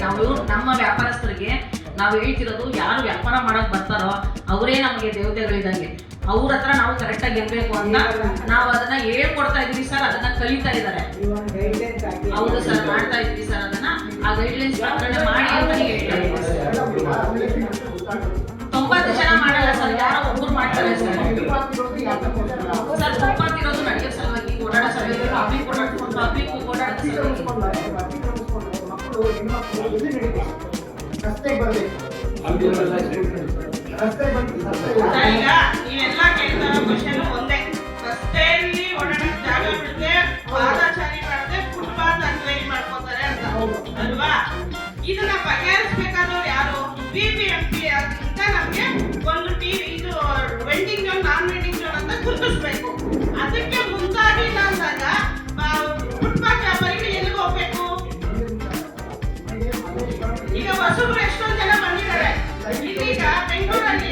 ನಾವು ನಮ್ಮ ವ್ಯಾಪಾರಸ್ಥರಿಗೆ ನಾವು ಹೇಳ್ತಿರೋದು, ಯಾರು ವ್ಯಾಪಾರ ಮಾಡಕ್ ಬರ್ತಾರೋ ಅವರೇ ನಮಗೆ ದೇವತೆಗಳಿದಂಗೆ. ಅವ್ರ ಹತ್ರ ನಾವು ಕರೆಕ್ಟಾಗಿ ಇರಬೇಕು ಅಂತ ನಾವು ಅದನ್ನ ಹೇಳ್ಕೊಡ್ತಾ ಇದೀವಿ ಸರ್. ಅದನ್ನ ಕಲಿತಾ ಇದ್ದಾರೆ. ಹೌದು ಸರ್, ಮಾಡ್ತಾ ಇದ್ವಿ ಸರ್. ಅದನ್ನ ಆ ಗೈಡ್ಲೈನ್ಸ್ ಪ್ರಕಾರ ಮಾಡಿ ಅಂತ ಹೇಳ್ತಾರೆ. 90 ಜನ ಮಾಡಲ್ಲ ಸರ್, ಯಾರೋ ಒಬ್ಬರು ಮಾಡ್ತಾರೆ ಸರ್. ಸರ್ ತುಪ್ಪತ್ತಿರೋದು ನಡೆಯೋ ಸಲುವಾಗಿ, ಓಡಾಡೋ ಸಲುವಾಗಿ, ಪಬ್ಲಿಕ್ ಓಡಾಡೋ ಈಗ ನೀವೆಲ್ಲ ಕೇಳ್ತಾರ ಕ್ವಶನ್ ಒಂದೇ. ರಸ್ತೆಯಲ್ಲಿ ಓಡಾಡಕ್ ಜಾಗ ಬಿಡದೆ, ಪಾದಚಾರಿ ಮಾಡದೆ, ಫುಟ್ಪಾತ್ ಅನ್ವಯಿ ಮಾಡ್ಕೋತಾರೆ ಅಂತ ಅಲ್ವಾ? ಇದನ್ನ ಬಗೆಹರಿಸಬೇಕಾದವ್ರು ಯಾರು? BBMP ಅಂತ ನಮ್ಗೆ ಒಂದು ಇದು ವೆಂಡಿಂಗ್ ಝೋನ್, ನಾನ್ ವೆಂಡಿಂಗ್ ಝೋನ್ ಅಂತ ಗುರುತಿಸ್ಬೇಕು. ಅದಕ್ಕೆ ಮುಂದಾಗಿಲ್ಲ ಅಂದಾಗ ಫುಟ್ಪಾತ್ ವ್ಯಾಪಾರಿಗಳು ಎಲ್ಲಿಗೆ ಹೋಗ್ಬೇಕು? ಈಗ ಹೊಸಬ್ರು ಎಷ್ಟೊಂದು ಜನ ಬಂದಿದ್ದಾರೆ. ಇದೀಗ ಬೆಂಗಳೂರಲ್ಲಿ